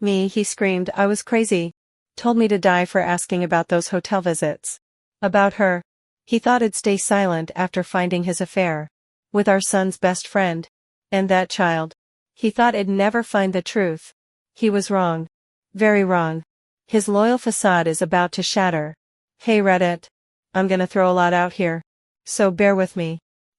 Me, he screamed, I was crazy. Told me to die for asking about those hotel visits. About her. He thought I'd stay silent after finding his affair. With our son's best friend. And that child. He thought I'd never find the truth. He was wrong. Very wrong. His loyal facade is about to shatter. Hey Reddit. I'm gonna throw a lot out here. So bear with me.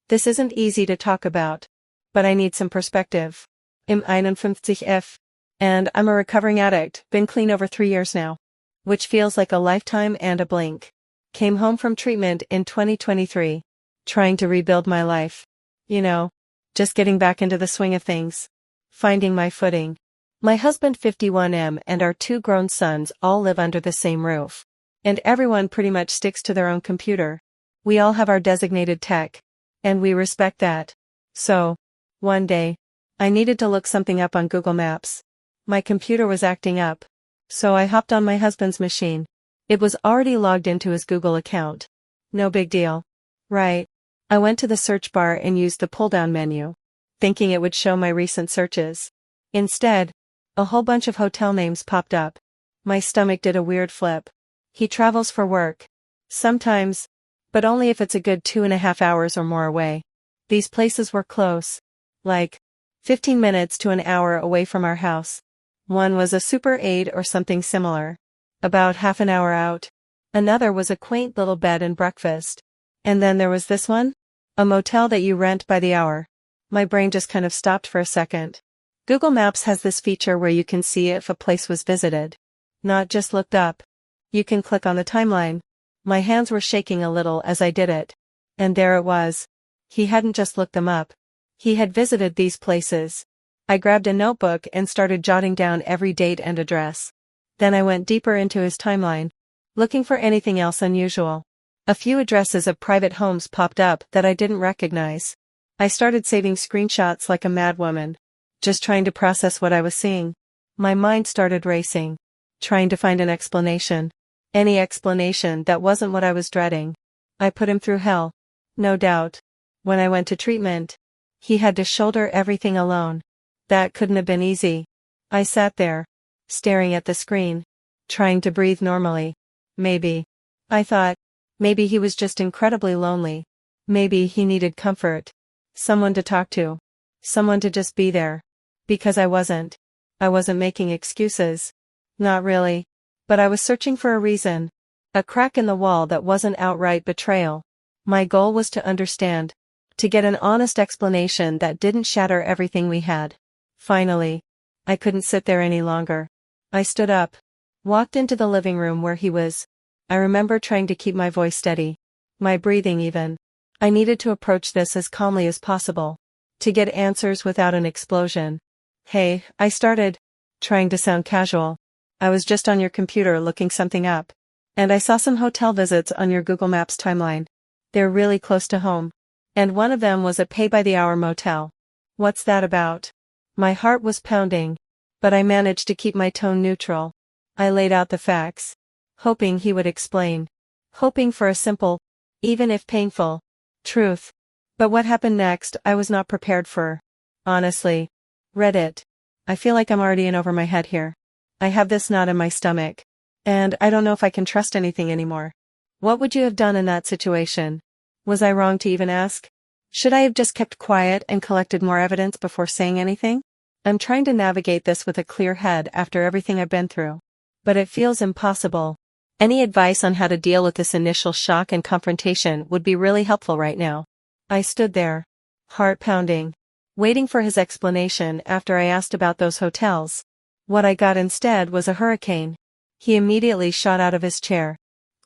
This isn't easy to talk about. But I need some perspective. I'm 51F. And I'm a recovering addict, been clean over 3 years now. Which feels like a lifetime and a blink. Came home from treatment in 2023. Trying to rebuild my life. You know. Just getting back into the swing of things. Finding my footing. My husband 51M and our 2 grown sons all live under the same roof. And everyone pretty much sticks to their own computer. We all have our designated tech. And we respect that. So, one day, I needed to look something up on Google Maps. My computer was acting up. So I hopped on my husband's machine. It was already logged into his Google account. No big deal. Right. I went to the search bar and used the pull-down menu, thinking it would show my recent searches. Instead, a whole bunch of hotel names popped up. My stomach did a weird flip. He travels for work. Sometimes, but only if it's a good 2.5 hours or more away. These places were close. Like, 15 minutes to an hour away from our house. One was a Super 8 or something similar. About half an hour out. Another was a quaint little bed and breakfast. And then there was this one? A motel that you rent by the hour. My brain just kind of stopped for a second. Google Maps has this feature where you can see if a place was visited. Not just looked up. You can click on the timeline. My hands were shaking a little as I did it. And there it was. He hadn't just looked them up. He had visited these places. I grabbed a notebook and started jotting down every date and address. Then I went deeper into his timeline, looking for anything else unusual. A few addresses of private homes popped up that I didn't recognize. I started saving screenshots like a madwoman, just trying to process what I was seeing. My mind started racing, trying to find an explanation. Any explanation that wasn't what I was dreading. I put him through hell. No doubt. When I went to treatment, he had to shoulder everything alone. That couldn't have been easy. I sat there, staring at the screen, trying to breathe normally. Maybe. I thought. Maybe he was just incredibly lonely. Maybe he needed comfort. Someone to talk to. Someone to just be there. Because I wasn't. I wasn't making excuses. Not really. But I was searching for a reason. A crack in the wall that wasn't outright betrayal. My goal was to understand. To get an honest explanation that didn't shatter everything we had. Finally. I couldn't sit there any longer. I stood up. Walked into the living room where he was. I remember trying to keep my voice steady. My breathing even. I needed to approach this as calmly as possible. To get answers without an explosion. Hey, I started. Trying to sound casual. I was just on your computer looking something up. And I saw some hotel visits on your Google Maps timeline. They're really close to home. And one of them was a pay-by-the-hour motel. What's that about? My heart was pounding. But I managed to keep my tone neutral. I laid out the facts. Hoping he would explain. Hoping for a simple, even if painful, truth. But what happened next I was not prepared for. Honestly. Reddit. I feel like I'm already in over my head here. I have this knot in my stomach. And I don't know if I can trust anything anymore. What would you have done in that situation? Was I wrong to even ask? Should I have just kept quiet and collected more evidence before saying anything? I'm trying to navigate this with a clear head after everything I've been through. But it feels impossible. Any advice on how to deal with this initial shock and confrontation would be really helpful right now. I stood there, heart pounding, waiting for his explanation after I asked about those hotels. What I got instead was a hurricane. He immediately shot out of his chair,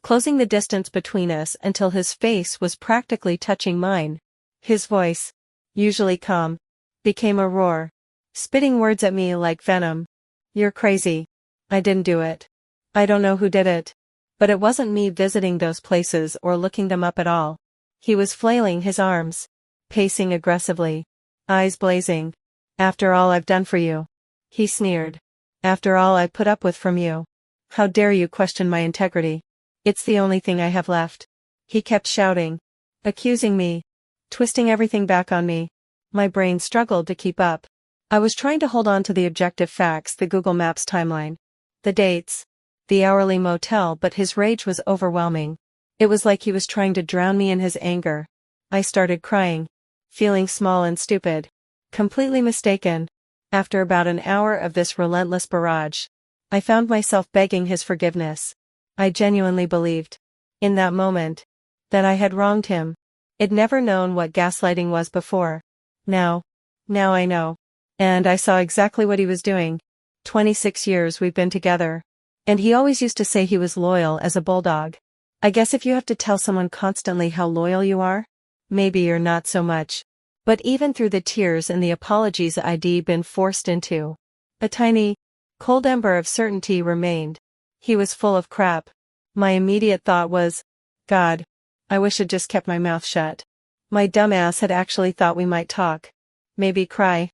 closing the distance between us until his face was practically touching mine. His voice, usually calm, became a roar, spitting words at me like venom. You're crazy. I didn't do it. I don't know who did it. But it wasn't me visiting those places or looking them up at all. He was flailing his arms, pacing aggressively, eyes blazing. After all I've done for you. He sneered. After all I put up with from you. How dare you question my integrity? It's the only thing I have left. He kept shouting, accusing me, twisting everything back on me. My brain struggled to keep up. I was trying to hold on to the objective facts, the Google Maps timeline, the dates, the hourly motel, but his rage was overwhelming. It was like he was trying to drown me in his anger. I started crying, feeling small and stupid, completely mistaken. After about an hour of this relentless barrage, I found myself begging his forgiveness. I genuinely believed, in that moment, that I had wronged him. I'd never known what gaslighting was before. Now I know. And I saw exactly what he was doing. 26 years we've been together. And he always used to say he was loyal as a bulldog. I guess if you have to tell someone constantly how loyal you are, maybe you're not so much. But even through the tears and the apologies I'd been forced into, a tiny, cold ember of certainty remained. He was full of crap. My immediate thought was, God, I wish I'd just kept my mouth shut. My dumbass had actually thought we might talk. Maybe cry.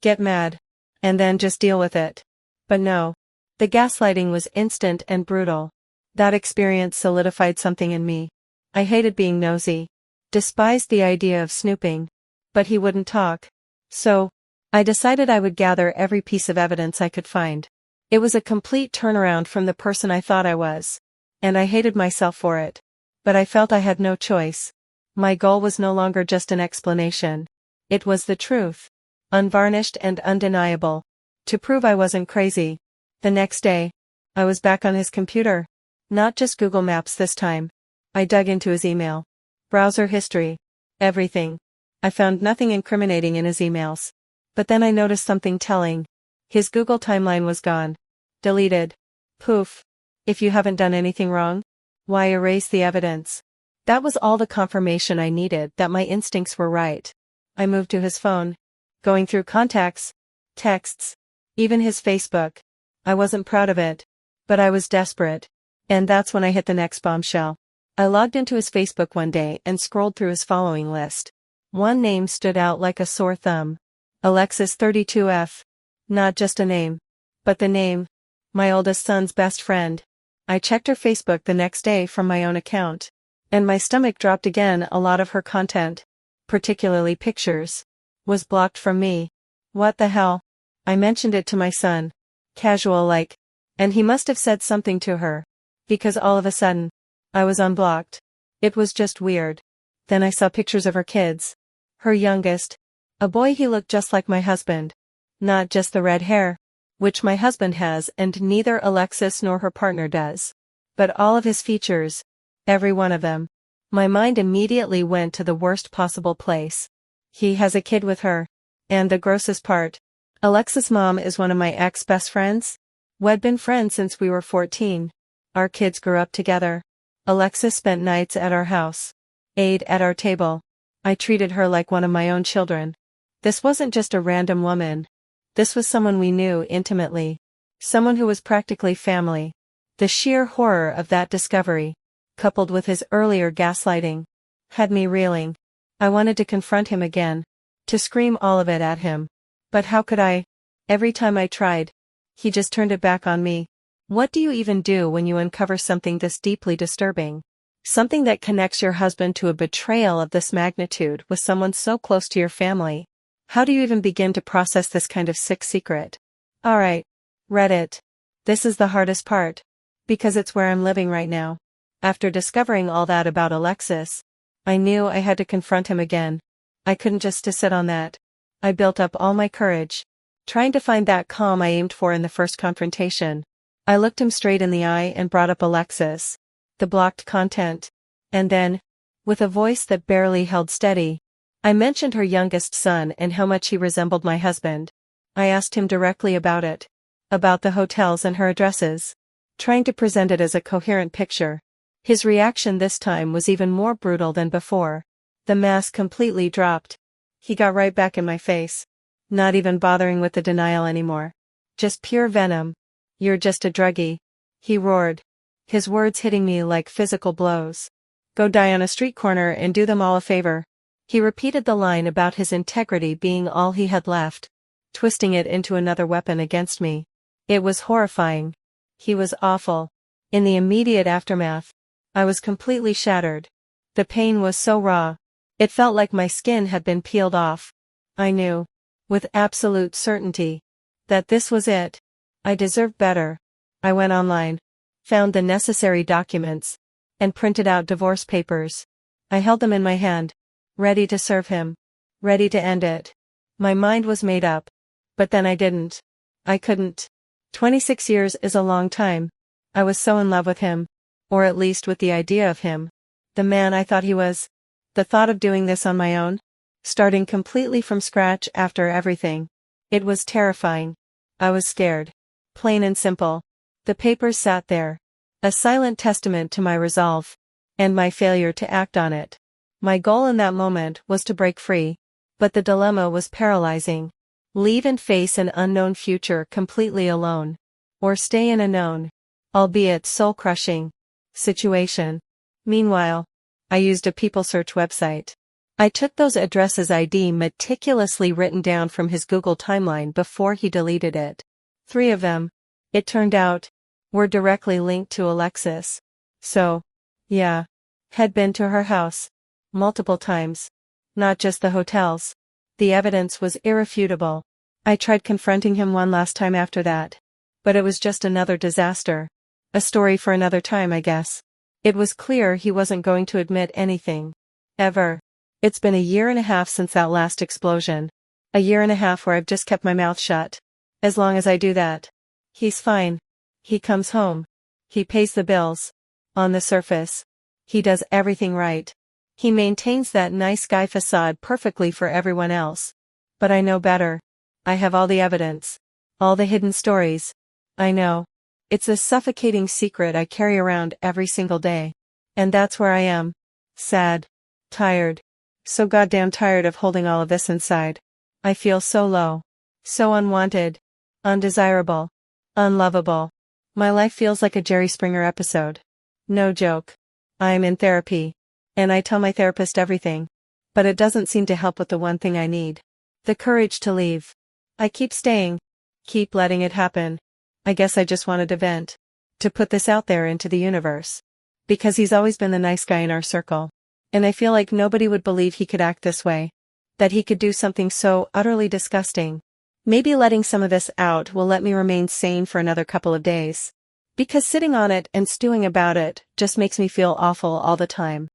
Get mad. And then just deal with it. But no. The gaslighting was instant and brutal. That experience solidified something in me. I hated being nosy. Despised the idea of snooping. But he wouldn't talk. So, I decided I would gather every piece of evidence I could find. It was a complete turnaround from the person I thought I was. And I hated myself for it. But I felt I had no choice. My goal was no longer just an explanation. It was the truth. Unvarnished and undeniable. To prove I wasn't crazy. The next day, I was back on his computer. Not just Google Maps this time. I dug into his email. Browser history. Everything. I found nothing incriminating in his emails. But then I noticed something telling. His Google timeline was gone. Deleted. Poof. If you haven't done anything wrong, why erase the evidence? That was all the confirmation I needed that my instincts were right. I moved to his phone. Going through contacts, texts, even his Facebook. I wasn't proud of it. But I was desperate. And that's when I hit the next bombshell. I logged into his Facebook one day and scrolled through his following list. One name stood out like a sore thumb. Alexis 32F. Not just a name. But the name. My oldest son's best friend. I checked her Facebook the next day from my own account. And my stomach dropped again. A lot of her content, particularly pictures, was blocked from me. What the hell? I mentioned it to my son. Casual like. And he must have said something to her. Because all of a sudden, I was unblocked. It was just weird. Then I saw pictures of her kids. Her youngest. A boy, he looked just like my husband. Not just the red hair, which my husband has and neither Alexis nor her partner does. But all of his features. Every one of them. My mind immediately went to the worst possible place. He has a kid with her. And the grossest part. Alexis' mom is one of my ex-best friends. We'd been friends since we were 14. Our kids grew up together. Alexis spent nights at our house. Ate at our table. I treated her like one of my own children. This wasn't just a random woman. This was someone we knew intimately. Someone who was practically family. The sheer horror of that discovery, coupled with his earlier gaslighting, had me reeling. I wanted to confront him again. To scream all of it at him. But how could I? Every time I tried, he just turned it back on me. What do you even do when you uncover something this deeply disturbing? Something that connects your husband to a betrayal of this magnitude with someone so close to your family. How do you even begin to process this kind of sick secret? Alright. Reddit. This is the hardest part. Because it's where I'm living right now. After discovering all that about Alexis, I knew I had to confront him again. I couldn't just sit on that. I built up all my courage. Trying to find that calm I aimed for in the first confrontation. I looked him straight in the eye and brought up Alexis. The blocked content. And then, with a voice that barely held steady, I mentioned her youngest son and how much he resembled my husband. I asked him directly about it. About the hotels and her addresses. Trying to present it as a coherent picture. His reaction this time was even more brutal than before. The mask completely dropped. He got right back in my face. Not even bothering with the denial anymore. Just pure venom. You're just a druggie. He roared. His words hitting me like physical blows. Go die on a street corner and do them all a favor. He repeated the line about his integrity being all he had left, twisting it into another weapon against me. It was horrifying. He was awful. In the immediate aftermath, I was completely shattered. The pain was so raw. It felt like my skin had been peeled off. I knew. with absolute certainty that this was it. I deserved better. I went online, found the necessary documents, and printed out divorce papers. I held them in my hand, ready to serve him, ready to end it. My mind was made up. But then I didn't. I couldn't. 26 years is a long time. I was so in love with him. Or at least with the idea of him. The man I thought he was. The thought of doing this on my own, starting completely from scratch after everything. It was terrifying. I was scared. Plain and simple. The papers sat there. A silent testament to my resolve. And my failure to act on it. My goal in that moment was to break free. But the dilemma was paralyzing. Leave and face an unknown future completely alone. Or stay in a known, albeit soul-crushing, situation. Meanwhile, I used a people search website. I took those addresses ID meticulously written down from his Google timeline before he deleted it. 3 of them, it turned out, were directly linked to Alexis. So, yeah, had been to her house. Multiple times. Not just the hotels. The evidence was irrefutable. I tried confronting him one last time after that. But it was just another disaster. A story for another time, I guess. It was clear he wasn't going to admit anything. Ever. It's been a year and a half since that last explosion. A year and a half where I've just kept my mouth shut. As long as I do that. He's fine. He comes home. He pays the bills. On the surface. He does everything right. He maintains that nice guy facade perfectly for everyone else. But I know better. I have all the evidence. All the hidden stories. I know. It's a suffocating secret I carry around every single day. And that's where I am. Sad. Tired. So goddamn tired of holding all of this inside. I feel so low. So unwanted. Undesirable. Unlovable. My life feels like a Jerry Springer episode. No joke. I am in therapy. And I tell my therapist everything. But it doesn't seem to help with the one thing I need. The courage to leave. I keep staying. Keep letting it happen. I guess I just wanted to vent. To put this out there into the universe. Because he's always been the nice guy in our circle. And I feel like nobody would believe he could act this way. That he could do something so utterly disgusting. Maybe letting some of this out will let me remain sane for another couple of days. Because sitting on it and stewing about it just makes me feel awful all the time.